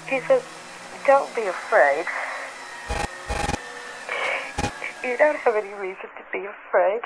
He said, "Don't be afraid. You don't have any reason to be afraid."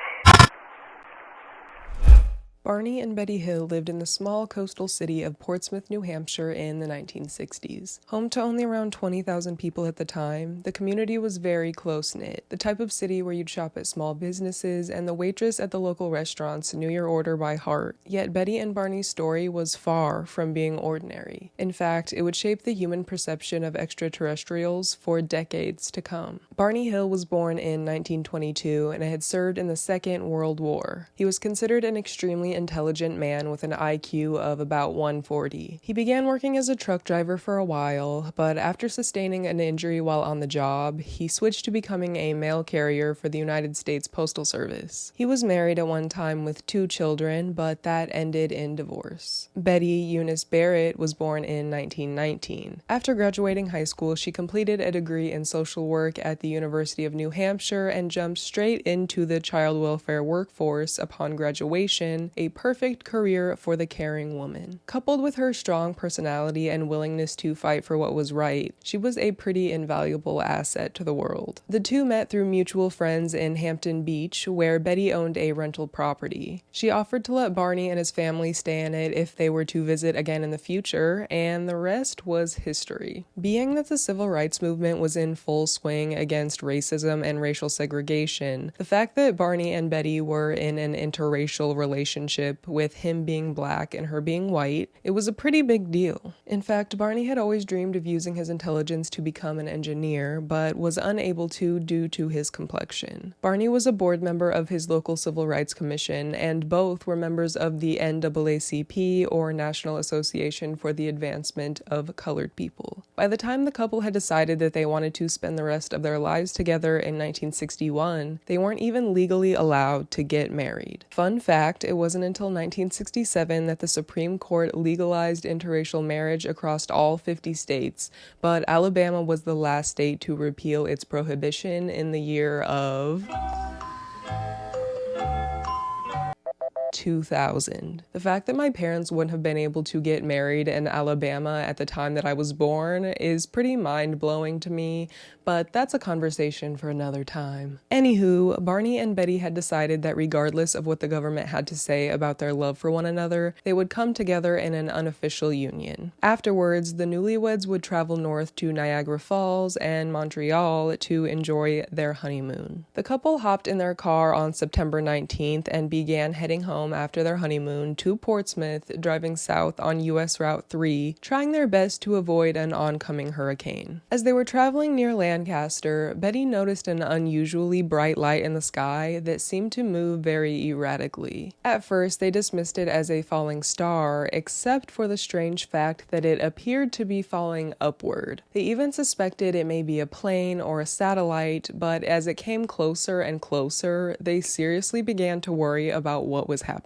Barney and Betty Hill lived in the small coastal city of Portsmouth, New Hampshire in the 1960s. Home to only around 20,000 people at the time, the community was very close-knit, the type of city where you'd shop at small businesses and the waitress at the local restaurants knew your order by heart. Yet Betty and Barney's story was far from being ordinary. In fact, it would shape the human perception of extraterrestrials for decades to come. Barney Hill was born in 1922 and had served in the Second World War. He was considered an extremely intelligent man with an IQ of about 140. He began working as a truck driver for a while, but after sustaining an injury while on the job, he switched to becoming a mail carrier for the United States Postal Service. He was married at one time with 2 children, but that ended in divorce. Betty Eunice Barrett was born in 1919. After graduating high school, she completed a degree in social work at the University of New Hampshire and jumped straight into the child welfare workforce upon graduation, a perfect career for the caring woman. Coupled with her strong personality and willingness to fight for what was right, she was a pretty invaluable asset to the world. The two met through mutual friends in Hampton Beach, where Betty owned a rental property. She offered to let Barney and his family stay in it if they were to visit again in the future, and the rest was history. Being that the civil rights movement was in full swing against racism and racial segregation, the fact that Barney and Betty were in an interracial relationship with him being black and her being white, it was a pretty big deal. In fact, Barney had always dreamed of using his intelligence to become an engineer, but was unable to due to his complexion. Barney was a board member of his local civil rights commission, and both were members of the NAACP, or National Association for the Advancement of Colored People. By the time the couple had decided that they wanted to spend the rest of their lives together in 1961, they weren't even legally allowed to get married. Fun fact, it wasn't until 1967 that the Supreme Court legalized interracial marriage across all 50 states, but Alabama was the last state to repeal its prohibition in the year of 2000. The fact that my parents wouldn't have been able to get married in Alabama at the time that I was born is pretty mind-blowing to me, but that's a conversation for another time. Anywho, Barney and Betty had decided that regardless of what the government had to say about their love for one another, they would come together in an unofficial union. Afterwards, the newlyweds would travel north to Niagara Falls and Montreal to enjoy their honeymoon. The couple hopped in their car on September 19th and began heading home after their honeymoon to Portsmouth, driving south on US Route 3, trying their best to avoid an oncoming hurricane. As they were traveling near Lancaster, Betty noticed an unusually bright light in the sky that seemed to move very erratically. At first, they dismissed it as a falling star, except for the strange fact that it appeared to be falling upward. They even suspected it may be a plane or a satellite, but as it came closer and closer, they seriously began to worry about what was happening.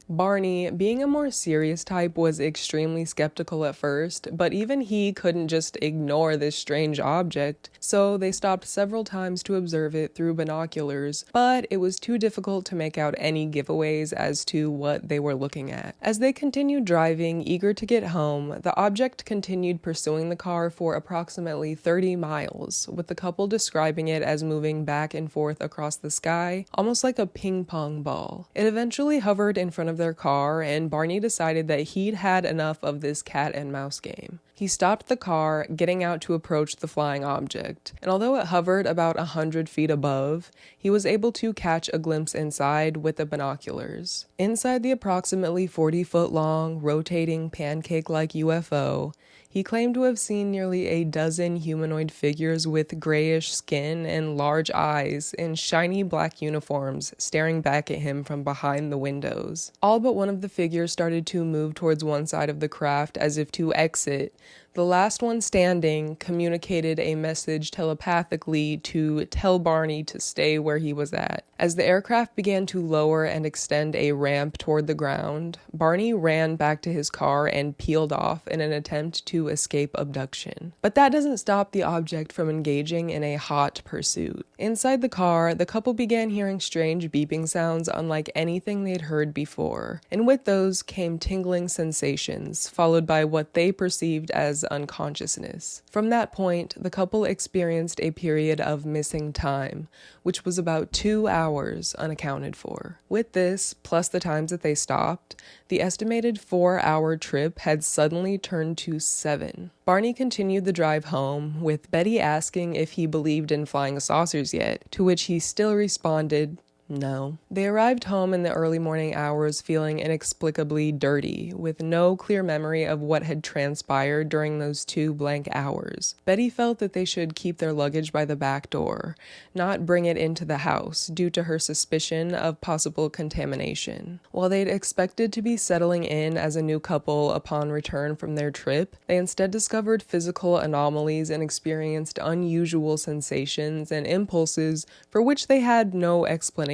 Barney, being a more serious type, was extremely skeptical at first, but even he couldn't just ignore this strange object, so they stopped several times to observe it through binoculars, but it was too difficult to make out any giveaways as to what they were looking at. As they continued driving, eager to get home, the object continued pursuing the car for approximately 30 miles, with the couple describing it as moving back and forth across the sky, almost like a ping-pong ball. It eventually hovered in front of their car, and Barney decided that he'd had enough of this cat and mouse game. He stopped the car, getting out to approach the flying object, and although it hovered about 100 feet above, he was able to catch a glimpse inside with the binoculars. Inside the approximately 40-foot-long, rotating, pancake-like UFO, he claimed to have seen nearly a dozen humanoid figures with grayish skin and large eyes in shiny black uniforms staring back at him from behind the windows. All but one of the figures started to move towards one side of the craft as if to exit. The last one standing communicated a message telepathically to tell Barney to stay where he was at. As the aircraft began to lower and extend a ramp toward the ground, Barney ran back to his car and peeled off in an attempt to to escape abduction. But that doesn't stop the object from engaging in a hot pursuit. Inside the car, the couple began hearing strange beeping sounds unlike anything they'd heard before, and with those came tingling sensations, followed by what they perceived as unconsciousness. From that point, the couple experienced a period of missing time, which was about 2 hours unaccounted for. With this, plus the times that they stopped, the estimated 4-hour trip had suddenly turned to 7. Barney continued the drive home, with Betty asking if he believed in flying saucers yet, to which he still responded, no. They arrived home in the early morning hours feeling inexplicably dirty, with no clear memory of what had transpired during those 2 blank hours. Betty felt that they should keep their luggage by the back door, not bring it into the house, due to her suspicion of possible contamination. While they'd expected to be settling in as a new couple upon return from their trip, they instead discovered physical anomalies and experienced unusual sensations and impulses for which they had no explanation.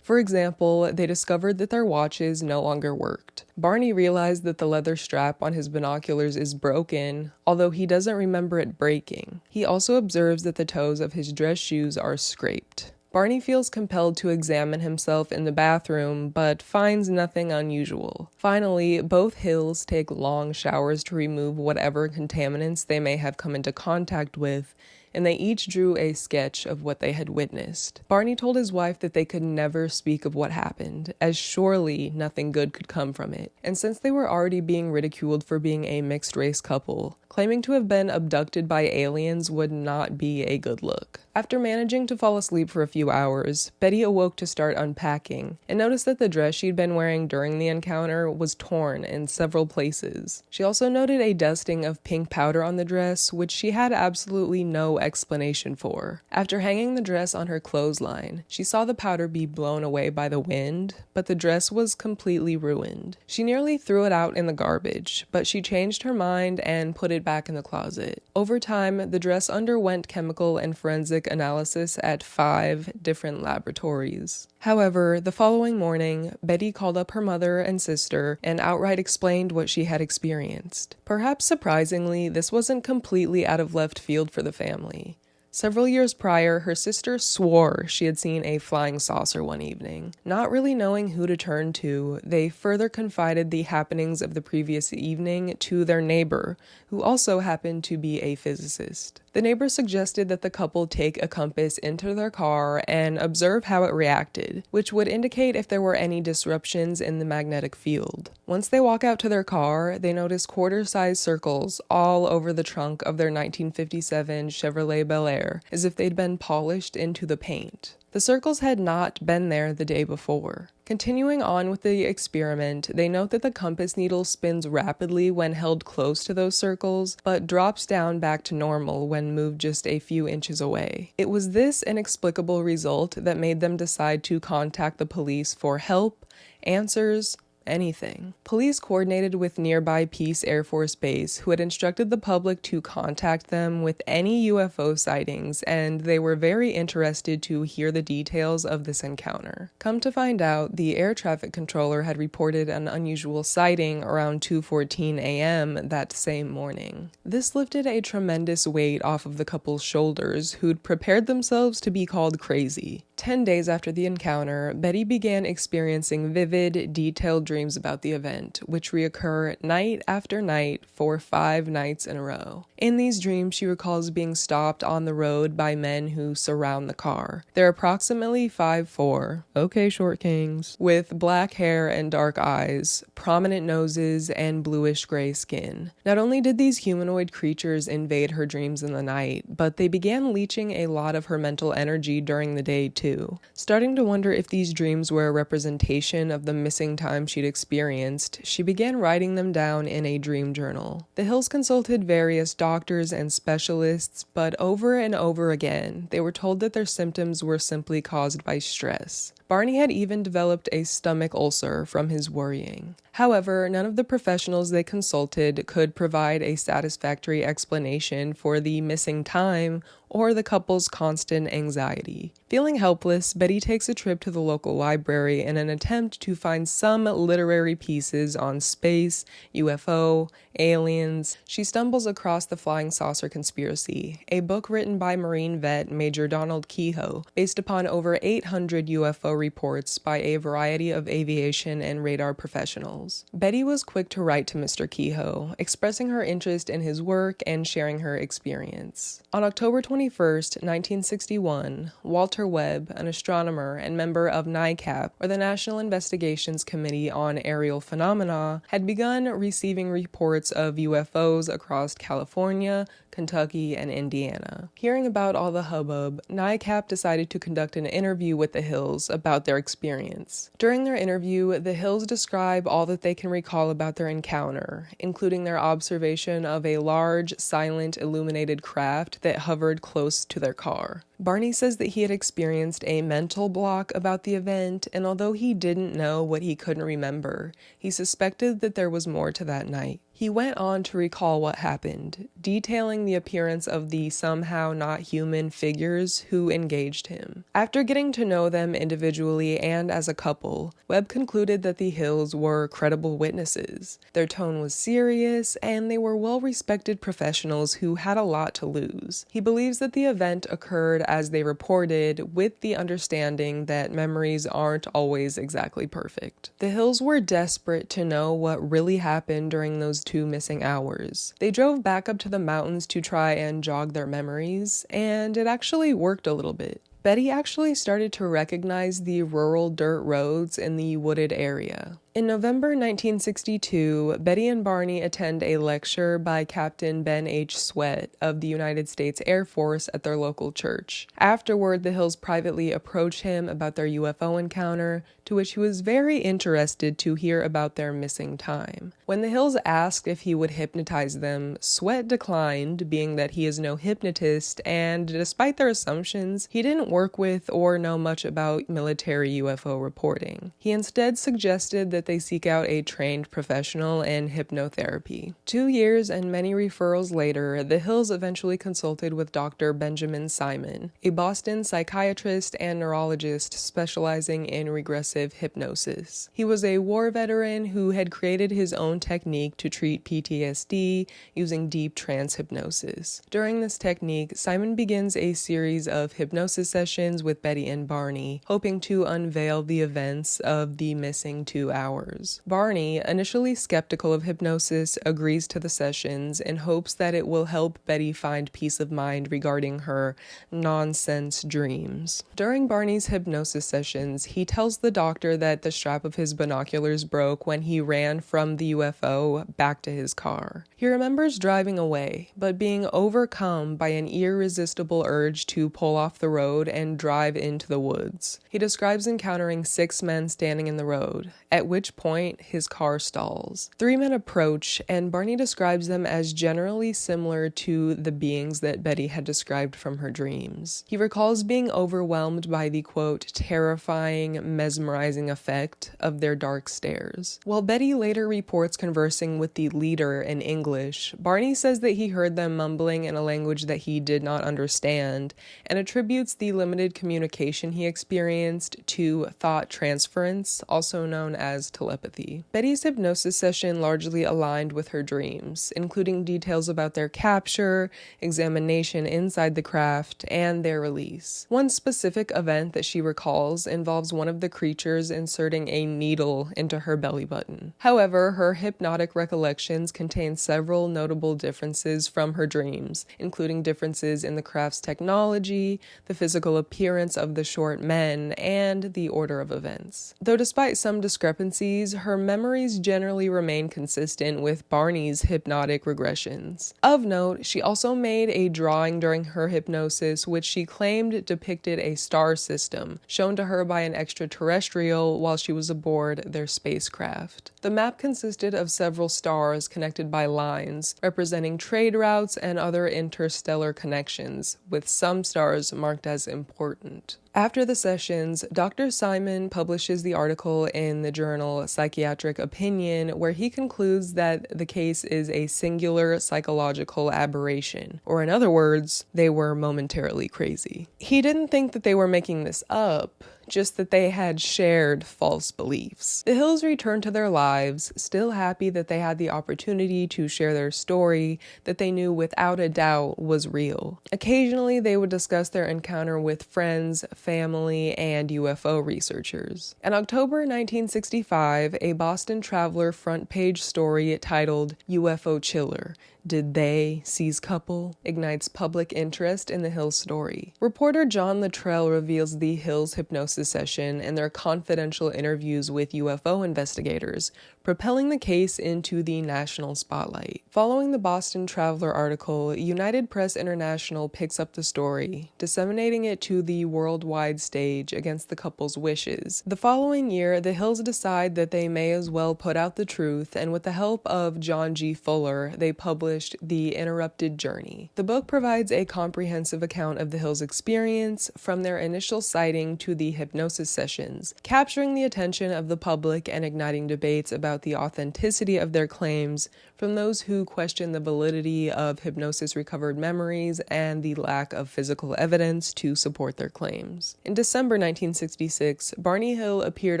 For example, they discovered that their watches no longer worked. Barney realized that the leather strap on his binoculars is broken, although he doesn't remember it breaking. He also observes that the toes of his dress shoes are scraped. Barney feels compelled to examine himself in the bathroom, but finds nothing unusual. Finally, both Hills take long showers to remove whatever contaminants they may have come into contact with, and they each drew a sketch of what they had witnessed. Barney told his wife that they could never speak of what happened, as surely nothing good could come from it. And since they were already being ridiculed for being a mixed-race couple, claiming to have been abducted by aliens would not be a good look. After managing to fall asleep for a few hours, Betty awoke to start unpacking, and noticed that the dress she'd been wearing during the encounter was torn in several places. She also noted a dusting of pink powder on the dress, which she had absolutely no explanation for. After hanging the dress on her clothesline, she saw the powder be blown away by the wind, but the dress was completely ruined. She nearly threw it out in the garbage, but she changed her mind and put it back in the closet. Over time, the dress underwent chemical and forensic analysis at 5 different laboratories. However, the following morning, Betty called up her mother and sister and outright explained what she had experienced. Perhaps surprisingly, this wasn't completely out of left field for the family. Several years prior, her sister swore she had seen a flying saucer one evening. Not really knowing who to turn to, they further confided the happenings of the previous evening to their neighbor, who also happened to be a physicist. The neighbor suggested that the couple take a compass into their car and observe how it reacted, which would indicate if there were any disruptions in the magnetic field. Once they walk out to their car, they notice quarter-sized circles all over the trunk of their 1957 Chevrolet Bel Air, as if they'd been polished into the paint. The circles had not been there the day before. Continuing on with the experiment, they note that the compass needle spins rapidly when held close to those circles, but drops down back to normal when moved just a few inches away. It was this inexplicable result that made them decide to contact the police for help, answers, anything. Police coordinated with nearby Peace Air Force Base, who had instructed the public to contact them with any UFO sightings, and they were very interested to hear the details of this encounter. Come to find out, the air traffic controller had reported an unusual sighting around 2:14 a.m. that same morning. This lifted a tremendous weight off of the couple's shoulders, who'd prepared themselves to be called crazy. 10 days after the encounter, Betty began experiencing vivid, detailed dreams about the event, which reoccur night after night for 5 nights in a row. In these dreams, she recalls being stopped on the road by men who surround the car. They're approximately 5'4", okay short kings, with black hair and dark eyes, prominent noses, and bluish-gray skin. Not only did these humanoid creatures invade her dreams in the night, but they began leeching a lot of her mental energy during the day too. Starting to wonder if these dreams were a representation of the missing time she'd experienced, she began writing them down in a dream journal. The Hills consulted various doctors and specialists, but over and over again, they were told that their symptoms were simply caused by stress. Barney had even developed a stomach ulcer from his worrying. However, none of the professionals they consulted could provide a satisfactory explanation for the missing time or the couple's constant anxiety. Feeling helpless, Betty takes a trip to the local library in an attempt to find some literary pieces on space, UFO, aliens. She stumbles across The Flying Saucer Conspiracy, a book written by Marine vet Major Donald Kehoe, based upon over 800 UFO reports by a variety of aviation and radar professionals. Betty was quick to write to Mr. Kehoe, expressing her interest in his work and sharing her experience. On October 21st, 1961, Walter Webb, an astronomer and member of NICAP, or the National Investigations Committee on Aerial Phenomena, had begun receiving reports of UFOs across California, Kentucky, and Indiana. Hearing about all the hubbub, NICAP decided to conduct an interview with the Hills about their experience. During their interview, the Hills describe all that they can recall about their encounter, including their observation of a large, silent, illuminated craft that hovered close to their car. Barney says that he had experienced a mental block about the event, and although he didn't know what he couldn't remember, he suspected that there was more to that night. He went on to recall what happened, detailing the appearance of the somehow not human figures who engaged him. After getting to know them individually and as a couple, Webb concluded that the Hills were credible witnesses. Their tone was serious, and they were well-respected professionals who had a lot to lose. He believes that the event occurred as they reported, with the understanding that memories aren't always exactly perfect. The Hills were desperate to know what really happened during those 2 missing hours. They drove back up to the mountains to try and jog their memories, and it actually worked a little bit. Betty actually started to recognize the rural dirt roads in the wooded area. In November 1962, Betty and Barney attend a lecture by Captain Ben H. Sweat of the United States Air Force at their local church. Afterward, the Hills privately approach him about their UFO encounter, to which he was very interested to hear about their missing time. When the Hills asked if he would hypnotize them, Sweat declined, being that he is no hypnotist, and despite their assumptions, he didn't work with or know much about military UFO reporting. He instead suggested that they seek out a trained professional in hypnotherapy. 2 years and many referrals later, the Hills eventually consulted with Dr. Benjamin Simon, a Boston psychiatrist and neurologist specializing in regressive hypnosis. He was a war veteran who had created his own technique to treat PTSD using deep trance hypnosis. During this technique, Simon begins a series of hypnosis sessions with Betty and Barney, hoping to unveil the events of the missing 2 hours. Barney, initially skeptical of hypnosis, agrees to the sessions in hopes that it will help Betty find peace of mind regarding her nonsense dreams. During Barney's hypnosis sessions, he tells the doctor that the strap of his binoculars broke when he ran from the UFO back to his car. He remembers driving away, but being overcome by an irresistible urge to pull off the road and drive into the woods. He describes encountering 6 men standing in the road, at which point his car stalls. 3 men approach, and Barney describes them as generally similar to the beings that Betty had described from her dreams. He recalls being overwhelmed by the, quote, terrifying, mesmerizing effect of their dark stares. While Betty later reports conversing with the leader in English, Barney says that he heard them mumbling in a language that he did not understand, and attributes the limited communication he experienced to thought transference, also known as telepathy. Betty's hypnosis session largely aligned with her dreams, including details about their capture, examination inside the craft, and their release. One specific event that she recalls involves one of the creatures inserting a needle into her belly button. However, her hypnotic recollections contain several notable differences from her dreams, including differences in the craft's technology, the physical appearance of the short men, and the order of events. Though despite some discrepancies, her memories generally remain consistent with Barney's hypnotic regressions. Of note, she also made a drawing during her hypnosis which she claimed depicted a star system, shown to her by an extraterrestrial while she was aboard their spacecraft. The map consisted of several stars connected by lines, representing trade routes and other interstellar connections, with some stars marked as important. After the sessions, Dr. Simon publishes the article in the journal Psychiatric Opinion, where he concludes that the case is a singular psychological aberration, or in other words, they were momentarily crazy. He didn't think that they were making this up, just that they had shared false beliefs. The Hills returned to their lives, still happy that they had the opportunity to share their story that they knew without a doubt was real. Occasionally, they would discuss their encounter with friends, family, and UFO researchers. In October 1965, a Boston Traveler front page story titled UFO Chiller, Did They Seize Couple? Ignites public interest in the Hills story. Reporter John Luttrell reveals the Hills hypnosis session and their confidential interviews with UFO investigators, propelling the case into the national spotlight. Following the Boston Traveler article, United Press International picks up the story, disseminating it to the worldwide stage against the couple's wishes. The following year, the Hills decide that they may as well put out the truth, and with the help of John G. Fuller, they published The Interrupted Journey. The book provides a comprehensive account of the Hills' experience, from their initial sighting to the hypnosis sessions, capturing the attention of the public and igniting debates about the authenticity of their claims from those who question the validity of hypnosis-recovered memories and the lack of physical evidence to support their claims. In December 1966, Barney Hill appeared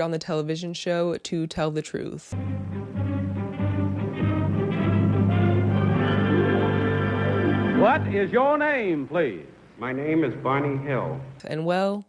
on the television show To Tell the Truth. What is your name, please? My name is Barney Hill. And well,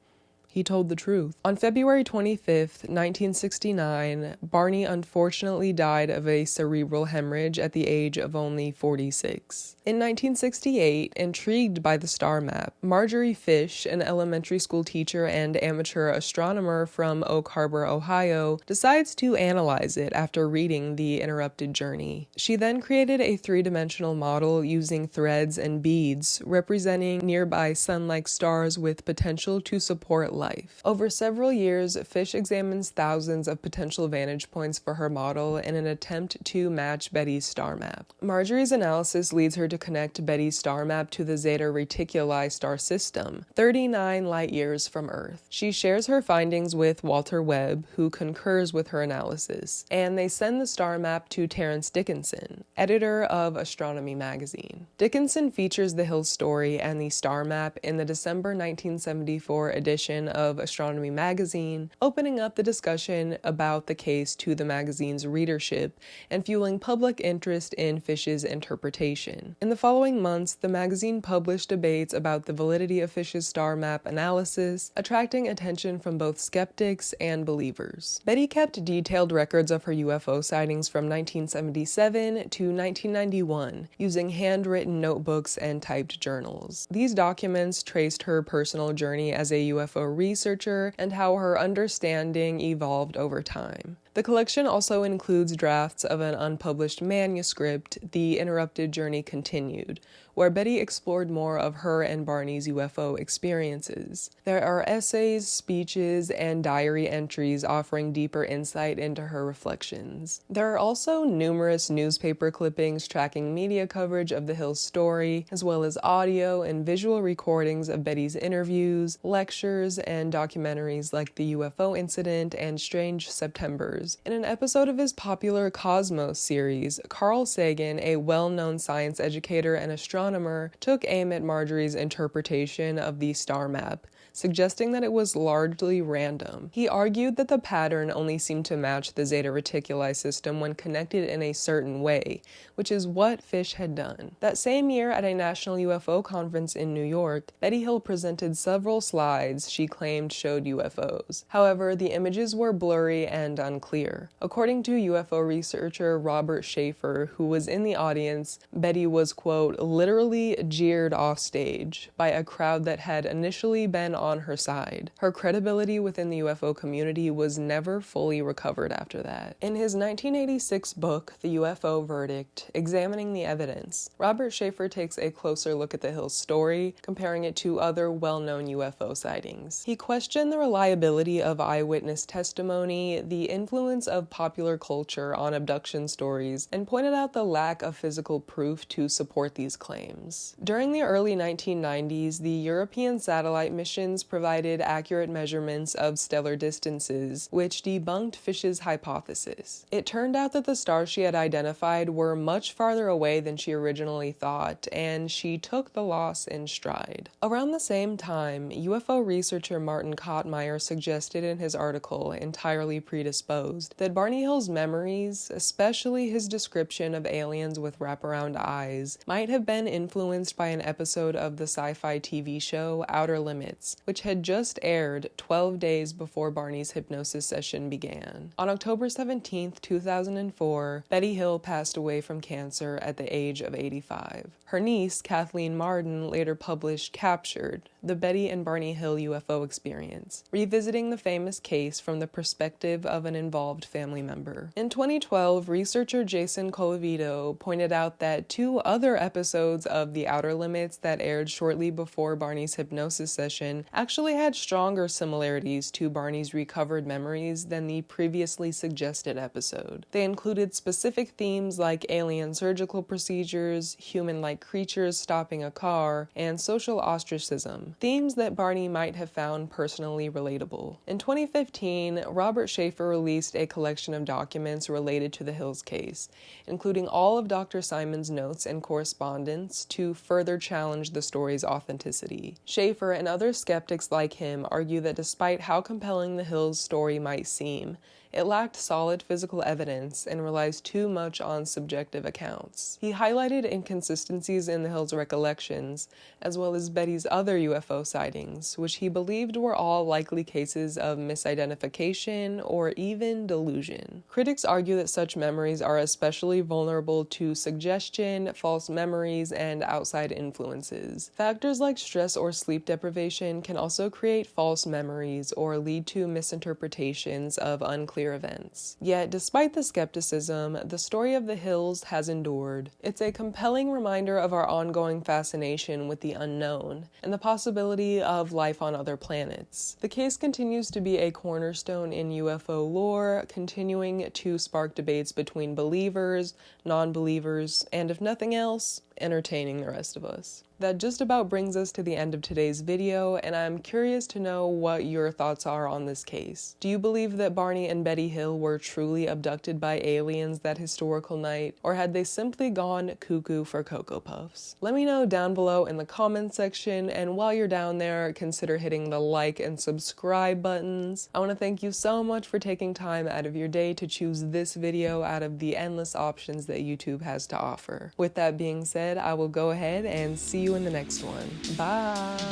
he told the truth. On February 25th, 1969, Barney unfortunately died of a cerebral hemorrhage at the age of only 46. In 1968, intrigued by the star map, Marjorie Fish, an elementary school teacher and amateur astronomer from Oak Harbor, Ohio, decides to analyze it after reading The Interrupted Journey. She then created a three-dimensional model using threads and beads, representing nearby sun-like stars with potential to support life. Over several years, Fish examines thousands of potential vantage points for her model in an attempt to match Betty's star map. Marjorie's analysis leads her to connect Betty's star map to the Zeta Reticuli star system, 39 light-years from Earth. She shares her findings with Walter Webb, who concurs with her analysis, and they send the star map to Terence Dickinson, editor of Astronomy magazine. Dickinson features the Hills story and the star map in the December 1974 edition of Astronomy magazine, opening up the discussion about the case to the magazine's readership and fueling public interest in Fish's interpretation. In the following months, the magazine published debates about the validity of Fish's star map analysis, attracting attention from both skeptics and believers. Betty kept detailed records of her UFO sightings from 1977 to 1991, using handwritten notebooks and typed journals. These documents traced her personal journey as a UFO researcher and how her understanding evolved over time. The collection also includes drafts of an unpublished manuscript, The Interrupted Journey Continued, where Betty explored more of her and Barney's UFO experiences. There are essays, speeches, and diary entries offering deeper insight into her reflections. There are also numerous newspaper clippings tracking media coverage of the Hills story, as well as audio and visual recordings of Betty's interviews, lectures, and documentaries like The UFO Incident and Strange Septembers. In an episode of his popular Cosmos series, Carl Sagan, a well-known science educator and astronomer, took aim at Marjorie's interpretation of the star map, suggesting that it was largely random. He argued that the pattern only seemed to match the Zeta Reticuli system when connected in a certain way, which is what Fish had done. That same year, at a national UFO conference in New York, Betty Hill presented several slides she claimed showed UFOs. However, the images were blurry and unclear. According to UFO researcher Robert Schaefer, who was in the audience, Betty was, quote, literally jeered off stage by a crowd that had initially been on her side. Her credibility within the UFO community was never fully recovered after that. In his 1986 book, The UFO Verdict, Examining the Evidence, Robert Schaefer takes a closer look at the Hills story, comparing it to other well-known UFO sightings. He questioned the reliability of eyewitness testimony, the influence of popular culture on abduction stories, and pointed out the lack of physical proof to support these claims. During the early 1990s, the European satellite mission observations provided accurate measurements of stellar distances, which debunked Fish's hypothesis. It turned out that the stars she had identified were much farther away than she originally thought, and she took the loss in stride. Around the same time, UFO researcher Martin Kottmeyer suggested in his article, Entirely Predisposed, that Barney Hill's memories, especially his description of aliens with wraparound eyes, might have been influenced by an episode of the sci-fi TV show Outer Limits, which had just aired 12 days before Barney's hypnosis session began. On October 17, 2004, Betty Hill passed away from cancer at the age of 85. Her niece, Kathleen Marden, later published Captured, the Betty and Barney Hill UFO Experience, revisiting the famous case from the perspective of an involved family member. In 2012, researcher Jason Colavito pointed out that 2 other episodes of The Outer Limits that aired shortly before Barney's hypnosis session actually had stronger similarities to Barney's recovered memories than the previously suggested episode. They included specific themes like alien surgical procedures, human-like creatures stopping a car, and social ostracism, themes that Barney might have found personally relatable. In 2015, Robert Schaefer released a collection of documents related to the Hills case, including all of Dr. Simon's notes and correspondence to further challenge the story's authenticity. Schaefer and other skeptics like him argue that despite how compelling the Hills story might seem, it lacked solid physical evidence and relies too much on subjective accounts. He highlighted inconsistencies in the Hills' recollections, as well as Betty's other UFO sightings, which he believed were all likely cases of misidentification or even delusion. Critics argue that such memories are especially vulnerable to suggestion, false memories, and outside influences. Factors like stress or sleep deprivation can also create false memories or lead to misinterpretations of unclear events. Yet, despite the skepticism, the story of the Hills has endured. It's a compelling reminder of our ongoing fascination with the unknown and the possibility of life on other planets. The case continues to be a cornerstone in UFO lore, continuing to spark debates between believers, non-believers, and if nothing else, entertaining the rest of us. That just about brings us to the end of today's video, and I'm curious to know what your thoughts are on this case. Do you believe that Barney and Betty Hill were truly abducted by aliens that historical night, or had they simply gone cuckoo for Cocoa Puffs? Let me know down below in the comments section, and while you're down there, consider hitting the like and subscribe buttons. I want to thank you so much for taking time out of your day to choose this video out of the endless options that YouTube has to offer. With that being said, I will go ahead and see you in the next one. Bye!